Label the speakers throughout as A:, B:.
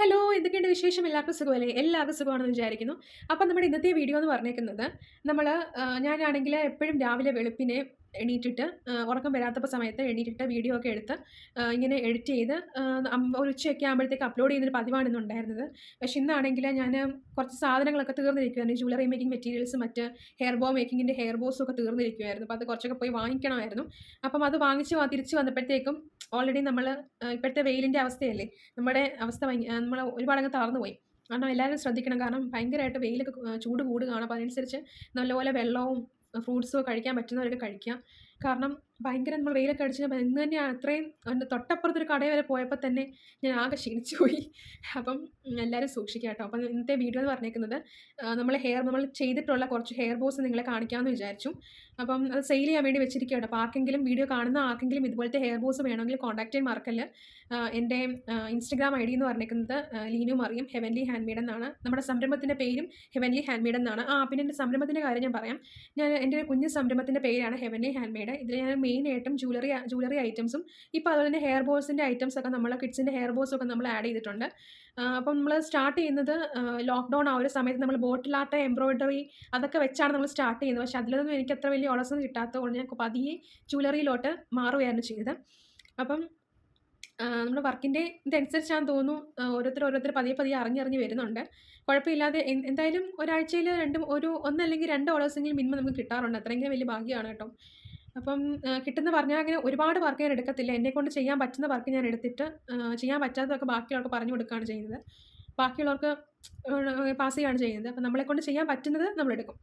A: Hello, എന്തൊക്കെയുണ്ട് വിശേഷം? എല്ലാവർക്കും സുഖമല്ലേ? എല്ലാവർക്കും സുഖമാണെന്ന് വിചാരിക്കുന്നു. അപ്പം നമ്മുടെ ഇന്നത്തെ വീഡിയോ എന്ന് പറഞ്ഞേക്കുന്നത്, നമ്മൾ ഞാനാണെങ്കിൽ എപ്പോഴും രാവിലെ വെളുപ്പിനെ എണീറ്റിട്ട് ഉറക്കം വരാത്തപ്പോൾ സമയത്ത് എണീറ്റിട്ട് വീഡിയോ ഒക്കെ എടുത്ത് ഇങ്ങനെ എഡിറ്റ് ചെയ്ത് ഒരു ഉച്ചയൊക്കെ ആകുമ്പോഴത്തേക്ക് അപ്ലോഡ് ചെയ്യുന്നൊരു പതിവാണ് ഇന്നുണ്ടായിരുന്നത്. പക്ഷേ ഇന്നാണെങ്കിൽ ഞാൻ കുറച്ച് സാധനങ്ങളൊക്കെ തീർന്നിരിക്കുകയായിരുന്നു. ജ്വല്ലറി മേക്കിംഗ് മെറ്റീരിയൽസ്, മറ്റ് ഹെയർ ബോ മേക്കിങ്ങിൻ്റെ ഹെയർ ബോസും ഒക്കെ തീർന്നിരിക്കുമായിരുന്നു. അപ്പോൾ അത് കുറച്ചൊക്കെ പോയി വാങ്ങിക്കണമായിരുന്നു. അപ്പം അത് വാങ്ങിച്ച് തിരിച്ച് വന്നപ്പോഴത്തേക്കും ഓൾറെഡി നമ്മൾ ഇപ്പോഴത്തെ വെയിലിൻ്റെ അവസ്ഥയല്ലേ, നമ്മുടെ അവസ്ഥ നമ്മൾ ഒരുപാടങ്ങ് തളർന്നു പോയി. കാരണം എല്ലാവരും ശ്രദ്ധിക്കണം. കാരണം ഭയങ്കരമായിട്ട് വെയിലൊക്കെ ചൂട് കൂടുകയാണ്. അപ്പോൾ അതനുസരിച്ച് നല്ലപോലെ വെള്ളവും ഫ്രൂട്ട്സും കഴിക്കാൻ പറ്റുന്നവരൊക്കെ കഴിക്കുക. കാരണം ഭയങ്കര നമ്മൾ വെയിലൊക്കെ അടിച്ച് ഇന്ന് തന്നെയാണ് അത്രയും അതിൻ്റെ തൊട്ടപ്പുറത്തൊരു കടയിൽ വരെ പോയപ്പോൾ തന്നെ ഞാൻ ആകെ ക്ഷീണിച്ചു പോയി. അപ്പം എല്ലാവരും സൂക്ഷിക്കുക കേട്ടോ. അപ്പം ഇന്നത്തെ വീഡിയോ എന്ന് പറഞ്ഞേക്കുന്നത് നമ്മൾ ചെയ്തിട്ടുള്ള കുറച്ച് ഹെയർ ബോസ് നിങ്ങളെ കാണിക്കാമെന്ന് വിചാരിച്ചു. അപ്പം അത് സെയിൽ ചെയ്യാൻ വേണ്ടി വെച്ചിരിക്കുക കേട്ടോ. അപ്പോൾ ആർക്കെങ്കിലും വീഡിയോ കാണുന്ന ആർക്കെങ്കിലും ഇതുപോലത്തെ ഹെയർ ബോസ് വേണമെങ്കിൽ കോൺടാക്ട് ചെയ്യാൻ മറക്കല്ല്. എൻ്റെ ഇൻസ്റ്റഗ്രാം ഐ ഡി എന്ന് പറഞ്ഞേക്കുന്നത് ലീനുമറിയം ഹെവൻലി ഹാൻഡ്മെയ്ഡ് എന്നാണ്. നമ്മുടെ സംരംഭത്തിൻ്റെ പേരും ഹെവൻലി ഹാൻഡ്മെയ്ഡ് എന്നാണ്. പിന്നെ എൻ്റെ സംരംഭത്തിൻ്റെ കാര്യം ഞാൻ പറയാം. എൻ്റെ കുഞ്ഞ് സംരംഭത്തിൻ്റെ പേരാണ് ഹെവൻലി ഹാൻഡ്മെയ്ഡ്. ഇതിൽ ഞാൻ മെയിനായിട്ടും ജ്വല്ലറി ഐറ്റംസും ഇപ്പോൾ അതുപോലെ തന്നെ ഹെയർ ബോസിൻ്റെ ഐറ്റംസൊക്കെ നമ്മൾ കിഡ്സിൻ്റെ ഹെയർ ബോസൊക്കെ നമ്മൾ ആഡ് ചെയ്തിട്ടുണ്ട്. അപ്പം നമ്മൾ സ്റ്റാർട്ട് ചെയ്യുന്നത് ലോക്ക്ഡൗൺ ആ ഒരു സമയത്ത് നമ്മൾ ബോട്ടിൽ ആർട്ട്, എംബ്രോയിഡറി അതൊക്കെ വെച്ചാണ് നമ്മൾ സ്റ്റാർട്ട് ചെയ്യുന്നത്. പക്ഷേ അതിലൊന്നും എനിക്ക് അത്ര വലിയ ഓർഡേഴ്സൊന്നും കിട്ടാത്തതുകൊണ്ട് ഞാൻ പതിയെ ജ്വല്ലറിയിലോട്ട് മാറുകയാണ് ചെയ്തത്. അപ്പം നമ്മുടെ വർക്കിൻ്റെ ഇതനുസരിച്ചാന്ന് തോന്നുന്നു ഓരോരുത്തർ പതിയെ അറിഞ്ഞ് വരുന്നുണ്ട്. കുഴപ്പമില്ലാതെ എന്തായാലും ഒരാഴ്ചയിൽ ഒന്നല്ലെങ്കിൽ 2 ഓർഡേഴ്സെങ്കിലും മിനിമം നമുക്ക് കിട്ടാറുണ്ട്. അത്രയെങ്കിലും വലിയ ഭാഗ്യമാണ് കേട്ടോ. അപ്പം കിട്ടുന്ന പറഞ്ഞാൽ അങ്ങനെ ഒരുപാട് വർക്ക് ഞാൻ എടുക്കത്തില്ല. എന്നെക്കൊണ്ട് ചെയ്യാൻ പറ്റുന്ന വർക്ക് ഞാൻ എടുത്തിട്ട് ചെയ്യാൻ പറ്റാത്തതൊക്കെ ബാക്കിയുള്ളവർക്ക് പറഞ്ഞു കൊടുക്കുകയാണ് ചെയ്യുന്നത്. ബാക്കിയുള്ളവർക്ക് പാസ് ചെയ്യുകയാണ് ചെയ്യുന്നത്. അപ്പം നമ്മളെക്കൊണ്ട് ചെയ്യാൻ പറ്റുന്നത് നമ്മളെടുക്കും.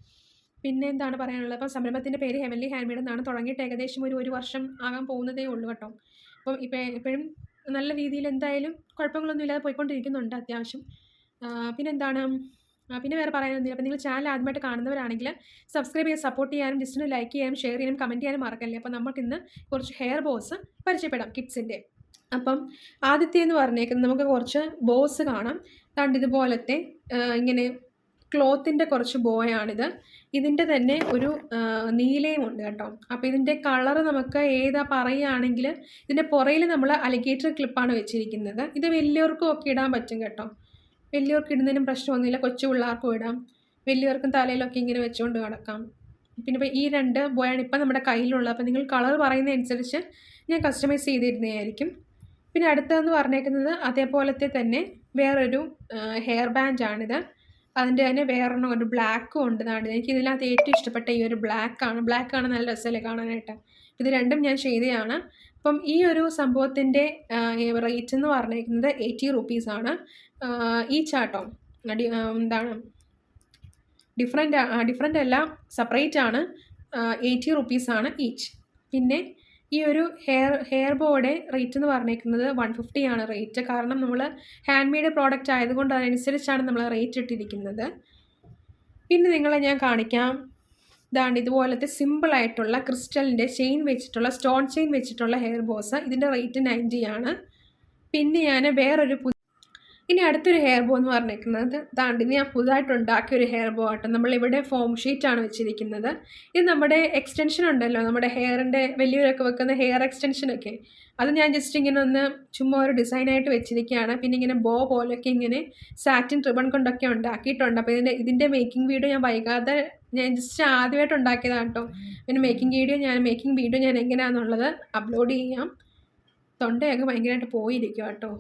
A: പിന്നെ എന്താണ് പറയാനുള്ളത്? അപ്പം സംരംഭത്തിൻ്റെ പേര് ഹെവൻലി ഹാൻഡ്മെയ്ഡ് എന്നാണ്. തുടങ്ങിയിട്ട് ഏകദേശം ഒരു വർഷം ആകാൻ പോകുന്നതേ ഉള്ളൂ കേട്ടോ. അപ്പം എപ്പോഴും നല്ല രീതിയിൽ എന്തായാലും കുഴപ്പങ്ങളൊന്നും ഇല്ലാതെ പോയിക്കൊണ്ടിരിക്കുന്നുണ്ട് അത്യാവശ്യം. പിന്നെന്താണ്? പിന്നെ വേറെ പറയാനൊന്നുമില്ല. അപ്പം നിങ്ങൾ ചാനൽ ആദ്യമായിട്ട് കാണുന്നവരാണെങ്കിൽ സബ്സ്ക്രൈബ് ചെയ്യാൻ, സപ്പോർട്ട് ചെയ്യാനും, ജസ്റ്റ് ഒന്ന് ലൈക്ക് ചെയ്യാനും, ഷെയർ ചെയ്യാനും, കമൻറ്റ് ചെയ്യാനും മറക്കല്ലേ. അപ്പം നമുക്കിന്ന് കുറച്ച് ഹെയർ ബോസ് പരിചയപ്പെടാം കിഡ്സിൻ്റെ. അപ്പം ആദ്യത്തേന്ന് പറഞ്ഞേക്കുന്നത് നമുക്ക് കുറച്ച് ബോസ് കാണാം. ദാണ്ട് ഇതുപോലത്തെ ഇങ്ങനെ ക്ലോത്തിൻ്റെ കുറച്ച് ബോയാണിത്. ഇതിൻ്റെ തന്നെ ഒരു നീലയും ഉണ്ട് കേട്ടോ. അപ്പോൾ ഇതിൻ്റെ കളറ് നമുക്ക് ഏതാ പറയുകയാണെങ്കിൽ ഇതിൻ്റെ പുറയിൽ നമ്മൾ അലിഗേറ്റർ ക്ലിപ്പാണ് വെച്ചിരിക്കുന്നത്. ഇത് വലിയവർക്കും ഒക്കെ ഇടാൻ പറ്റും കേട്ടോ. വലിയവർക്ക് ഇടുന്നതിനും പ്രശ്നമൊന്നുമില്ല. കൊച്ചു പിള്ളേർക്കും ഇടാം. വലിയവർക്കും തലയിലൊക്കെ ഇങ്ങനെ വെച്ചുകൊണ്ട് കിടക്കാം. പിന്നെ ഇപ്പോൾ ഈ 2 ബോയാണ് ഇപ്പം നമ്മുടെ കയ്യിലുള്ളത്. അപ്പോൾ നിങ്ങൾ കളർ പറയുന്നതനുസരിച്ച് ഞാൻ കസ്റ്റമൈസ് ചെയ്തിരുന്നതായിരിക്കും. പിന്നെ അടുത്തതെന്ന് പറഞ്ഞേക്കുന്നത് അതേപോലത്തെ തന്നെ വേറൊരു ഹെയർ ബാൻഡാണിത്. അതിൻ്റെ തന്നെ വേറൊരെണ്ണം ഒരു ബ്ലാക്കും ഉണ്ട്. എനിക്ക് ഇതിനകത്ത് ഏറ്റവും ഇഷ്ടപ്പെട്ട ഈ ഒരു ബ്ലാക്കാണ് നല്ല രസമല്ലേ കാണാനായിട്ട്. ഇത് രണ്ടും ഞാൻ ചെയ്തതാണ്. അപ്പം ഈ ഒരു സംഭവത്തിൻ്റെ റേറ്റ് എന്ന് പറഞ്ഞേക്കുന്നത് 80 റുപ്പീസാണ് ഈച്ച് ആട്ടോ. എന്താണ് ഡിഫറെൻ്റ് അല്ല, സെപ്പറേറ്റ് ആണ്. 80 റുപ്പീസാണ് ഈച്ച്. പിന്നെ ഈ ഒരു ഹെയർ ബോയുടെ റേറ്റ് എന്ന് പറഞ്ഞേക്കുന്നത് 150 ആണ് റേറ്റ്. കാരണം നമ്മൾ ഹാൻഡ് മെയ്ഡ് പ്രോഡക്റ്റ് ആയതുകൊണ്ട് അതനുസരിച്ചാണ് നമ്മൾ റേറ്റ് ഇട്ടിരിക്കുന്നത്. പിന്നെ നിങ്ങളെ ഞാൻ കാണിക്കാം. ഇതാണ് ഇതുപോലത്തെ സിമ്പിളായിട്ടുള്ള ക്രിസ്റ്റലിൻ്റെ ചെയിൻ വെച്ചിട്ടുള്ള, സ്റ്റോൺ ചെയിൻ വെച്ചിട്ടുള്ള ഹെയർ ബോസ്. ഇതിൻ്റെ റേറ്റ് 90 ആണ്. പിന്നെ ഞാൻ ഇനി അടുത്തൊരു ഹെയർ ബോ എന്ന് പറഞ്ഞേക്കുന്നത് ഇത് ഞാൻ പുതുതായിട്ട് ഉണ്ടാക്കിയ ഒരു ഹെയർ ബോ ആട്ടോ. നമ്മളിവിടെ ഫോം ഷീറ്റാണ് വെച്ചിരിക്കുന്നത്. ഇത് നമ്മുടെ എക്സ്റ്റൻഷൻ ഉണ്ടല്ലോ, നമ്മുടെ ഹെയറിൻ്റെ വലിയവരൊക്കെ വെക്കുന്ന ഹെയർ എക്സ്റ്റൻഷനൊക്കെ, അത് ഞാൻ ജസ്റ്റ് ഇങ്ങനെ ഒന്ന് ചുമ്മാ ഒരു ഡിസൈനായിട്ട് വെച്ചിരിക്കുകയാണ്. പിന്നെ ഇങ്ങനെ ബോ പോലെയൊക്കെ ഇങ്ങനെ സാറ്റിൻ റിബൺ കൊണ്ടൊക്കെ ഉണ്ടാക്കിയിട്ടുണ്ട്. അപ്പോൾ ഇതിൻ്റെ മേക്കിംഗ് വീഡിയോ ഞാൻ ജസ്റ്റ് ആദ്യമായിട്ട് ഉണ്ടാക്കിയതാണ് കേട്ടോ. പിന്നെ മേക്കിംഗ് വീഡിയോ ഞാൻ എങ്ങനെയാണെന്നുള്ളത് അപ്ലോഡ് ചെയ്യാം. തൊണ്ടയൊക്കെ ഭയങ്കരമായിട്ട് പോയിരിക്കും കേട്ടോ.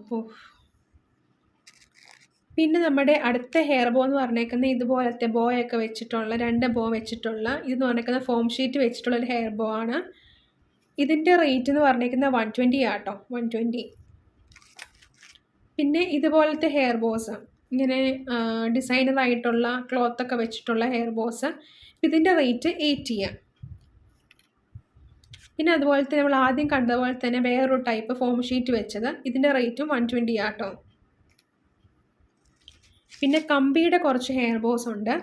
A: പിന്നെ നമ്മുടെ അടുത്ത ഹെയർ ബോ എന്ന് പറഞ്ഞേക്കുന്നത് ഇതുപോലത്തെ ബോയൊക്കെ വെച്ചിട്ടുള്ള 2 ബോ വെച്ചിട്ടുള്ള, ഇതെന്ന് പറഞ്ഞേക്കുന്നത് ഫോം ഷീറ്റ് വെച്ചിട്ടുള്ള ഒരു ഹെയർ ബോ ആണ്. ഇതിൻ്റെ റേറ്റ് എന്ന് പറഞ്ഞേക്കുന്നത് 120 ആട്ടോ, 120. പിന്നെ ഇതുപോലത്തെ ഹെയർ ബോസ് ഇങ്ങനെ ഡിസൈനറായിട്ടുള്ള ക്ലോത്തൊക്കെ വെച്ചിട്ടുള്ള ഹെയർ ബോസ്, ഇതിൻ്റെ റേറ്റ് 80 ആണ്. പിന്നെ അതുപോലത്തെ നമ്മൾ ആദ്യം കണ്ടതുപോലെ തന്നെ വേറൊരു ടൈപ്പ് ഫോം ഷീറ്റ് വെച്ചത്, ഇതിൻ്റെ റേറ്റും 120 ആട്ടോ. പിന്നെ കമ്പിയുടെ കുറച്ച് ഹെയർ ബോസ് ഉണ്ട്.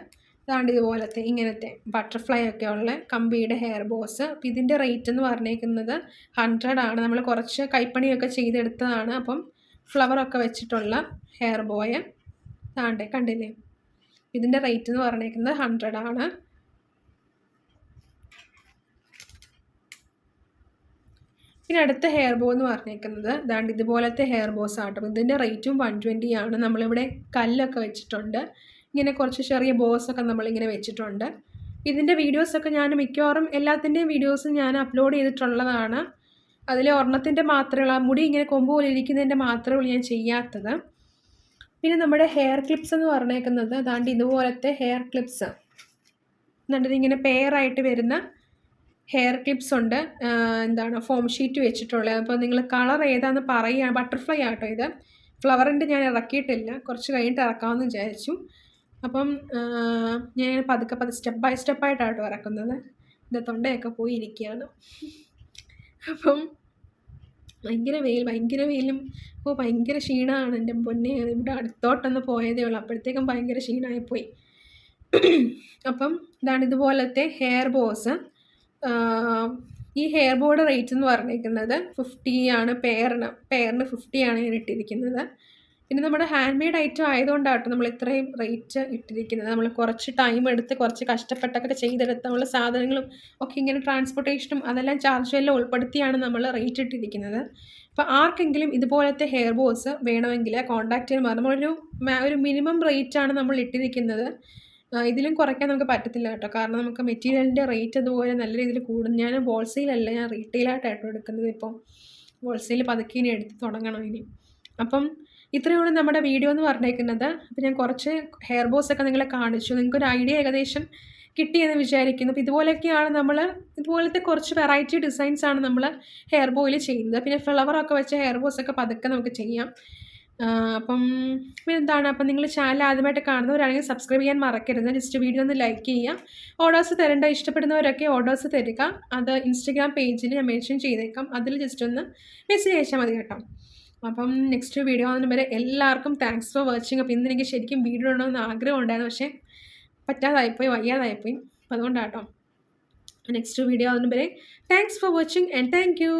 A: അതാണ്ട് ഇതുപോലത്തെ ഇങ്ങനത്തെ ബട്ടർഫ്ലൈ ഒക്കെ ഉള്ള കമ്പിയുടെ ഹെയർ ബോസ്. അപ്പം ഇതിൻ്റെ റേറ്റ് എന്ന് പറഞ്ഞേക്കുന്നത് 100 ആണ്. നമ്മൾ കുറച്ച് കൈപ്പണിയൊക്കെ ചെയ്തെടുത്തതാണ്. അപ്പം ഫ്ലവറൊക്കെ വെച്ചിട്ടുള്ള ഹെയർ ബോയ് കണ്ടില്ലേ. ഇതിൻ്റെ റേറ്റ് എന്ന് പറഞ്ഞേക്കുന്നത് 100 ആണ്. ഇനി അടുത്ത ഹെയർ ബോ എന്ന് പറഞ്ഞേക്കുന്നത് ദാണ്ട് ഇതുപോലത്തെ ഹെയർ ബോസ് ആട്ടോ. ഇതിൻ്റെ റേറ്റും 120 ആണ്. നമ്മളിവിടെ കല്ലൊക്കെ വെച്ചിട്ടുണ്ട്. ഇങ്ങനെ കുറച്ച് ചെറിയ ബോസൊക്കെ നമ്മളിങ്ങനെ വെച്ചിട്ടുണ്ട്. ഇതിൻ്റെ വീഡിയോസൊക്കെ ഞാൻ മിക്കവാറും എല്ലാത്തിൻ്റെയും വീഡിയോസും ഞാൻ അപ്ലോഡ് ചെയ്തിട്ടുള്ളതാണ്. അതിൽ ഒരെണ്ണത്തിൻ്റെ മാത്രമേ മുടി ഇങ്ങനെ കൊമ്പ് പോലെ ഇരിക്കുന്നതിൻ്റെ മാത്രമേ ഉള്ളൂ ഞാൻ ചെയ്യാത്തത്. പിന്നെ നമ്മുടെ ഹെയർ ക്ലിപ്സ് എന്ന് പറഞ്ഞേക്കുന്നത് ദാണ്ട് ഇതുപോലത്തെ ഹെയർ ക്ലിപ്സ്. എന്നിട്ട് ഇങ്ങനെ പെയറായിട്ട് വരുന്ന ഹെയർ ക്ലിപ്സ് ഉണ്ട്. എന്താണ് ഫോം ഷീറ്റ് വെച്ചിട്ടുള്ളത്. അപ്പോൾ നിങ്ങൾ കളർ ഏതാണെന്ന് പറയുകയാണ്. ബട്ടർഫ്ലൈ ആട്ടോ ഇത്. ഫ്ലവറിൻ്റെ ഞാൻ ഇറക്കിയിട്ടില്ല, കുറച്ച് കഴിഞ്ഞിട്ട് ഇറക്കാമെന്ന് വിചാരിച്ചു. അപ്പം ഞാൻ പതുക്കെ സ്റ്റെപ്പ് ബൈ സ്റ്റെപ്പായിട്ടാട്ടോ ഇറക്കുന്നത്. എൻ്റെ തൊണ്ടയൊക്കെ പോയി ഇരിക്കുകയാണ്. അപ്പം ഭയങ്കര വെയിലും ഭയങ്കര ക്ഷീണമാണ് എൻ്റെ പൊന്നെ. ഇവിടെ അടുത്തോട്ടൊന്ന് പോയതേ ഉള്ളൂ, അപ്പോഴത്തേക്കും ഭയങ്കര ക്ഷീണമായിപ്പോയി. അപ്പം ഇതാണ് ഇതുപോലത്തെ ഹെയർ ബോസ്. ഈ ഹെയർ ബോയുടെ റേറ്റ് എന്ന് പറഞ്ഞിരിക്കുന്നത് 50 ആണ്. പെയറിന് 50 ആണ് ഞാൻ ഇട്ടിരിക്കുന്നത്. പിന്നെ നമ്മുടെ ഹാൻഡ് മെയ്ഡ് ഐറ്റം ആയതുകൊണ്ടാട്ടോ നമ്മൾ ഇത്രയും റേറ്റ് ഇട്ടിരിക്കുന്നത്. നമ്മൾ കുറച്ച് ടൈം എടുത്ത് കുറച്ച് കഷ്ടപ്പെട്ടൊക്കെ ചെയ്തെടുത്ത് നമ്മൾ സാധനങ്ങളും ഒക്കെ ഇങ്ങനെ ട്രാൻസ്പോർട്ടേഷനും അതെല്ലാം ചാർജും എല്ലാം ഉൾപ്പെടുത്തിയാണ് നമ്മൾ റേറ്റ് ഇട്ടിരിക്കുന്നത്. അപ്പോൾ ആർക്കെങ്കിലും ഇതുപോലത്തെ ഹെയർ ബോസ് വേണമെങ്കിൽ കോൺടാക്ട് ചെയ്യാൻ നമ്മളൊരു മിനിമം റേറ്റാണ് നമ്മൾ ഇട്ടിരിക്കുന്നത്. ഇതിലും കുറയ്ക്കാൻ നമുക്ക് പറ്റത്തില്ല കേട്ടോ. കാരണം നമുക്ക് മെറ്റീരിയലിൻ്റെ റേറ്റ് അതുപോലെ നല്ല രീതിയിൽ കൂടും. ഞാൻ ഹോൾസെയിലല്ല, ഞാൻ റീറ്റെയിലായിട്ടാട്ടോ എടുക്കുന്നത്. ഇപ്പം ഹോൾസെയിൽ പതുക്കെ ഇനി എടുത്ത് തുടങ്ങണം ഇനി. അപ്പം ഇത്രയുള്ള നമ്മുടെ വീഡിയോ എന്ന് പറഞ്ഞേക്കുന്നത്. അപ്പോൾ ഞാൻ കുറച്ച് ഹെയർ ബോസൊക്കെ നിങ്ങളെ കാണിച്ചു. നിങ്ങൾക്കൊരു ഐഡിയ ഏകദേശം കിട്ടിയെന്ന് വിചാരിക്കുന്നു. അപ്പോൾ ഇതുപോലത്തെ കുറച്ച് വെറൈറ്റി ഡിസൈൻസാണ് നമ്മൾ ഹെയർ ബോയിൽ ചെയ്യുന്നത്. പിന്നെ ഫ്ലവറൊക്കെ വെച്ച ഹെയർ ബോസൊക്കെ പതുക്കെ നമുക്ക് ചെയ്യാം. അപ്പം എന്താണ്, അപ്പം നിങ്ങൾ ചാനൽ ആദ്യമായിട്ട് കാണുന്നവരാണെങ്കിൽ സബ്സ്ക്രൈബ് ചെയ്യാൻ മറക്കരുത്. ജസ്റ്റ് വീഡിയോ ഒന്ന് ലൈക്ക് ചെയ്യുക. ഓർഡേഴ്സ് തരേണ്ട ഇഷ്ടപ്പെടുന്നവരൊക്കെ ഓർഡേഴ്സ് തരിക. അത് ഇൻസ്റ്റഗ്രാം പേജിൽ ഞാൻ മെൻഷൻ ചെയ്തേക്കാം. അതിൽ ജസ്റ്റ് ഒന്ന് മെസ്സേജ് അയച്ചാൽ മതി കേട്ടോ. അപ്പം നെക്സ്റ്റ് വീഡിയോ ആകുന്ന വരെ എല്ലാവർക്കും താങ്ക്സ് ഫോർ വാച്ചിങ്. അപ്പോൾ ഇന്ന് എനിക്ക് ശരിക്കും വീഡിയോ ഇടണമെന്ന് ആഗ്രഹം ഉണ്ടായിരുന്നു, പക്ഷേ പറ്റാതായിപ്പോയി, വയ്യാതായിപ്പോയി. അപ്പോൾ അതുകൊണ്ടാട്ടോ. നെക്സ്റ്റ് വീഡിയോ ആകുന്ന വരെ thanks for watching and thank you.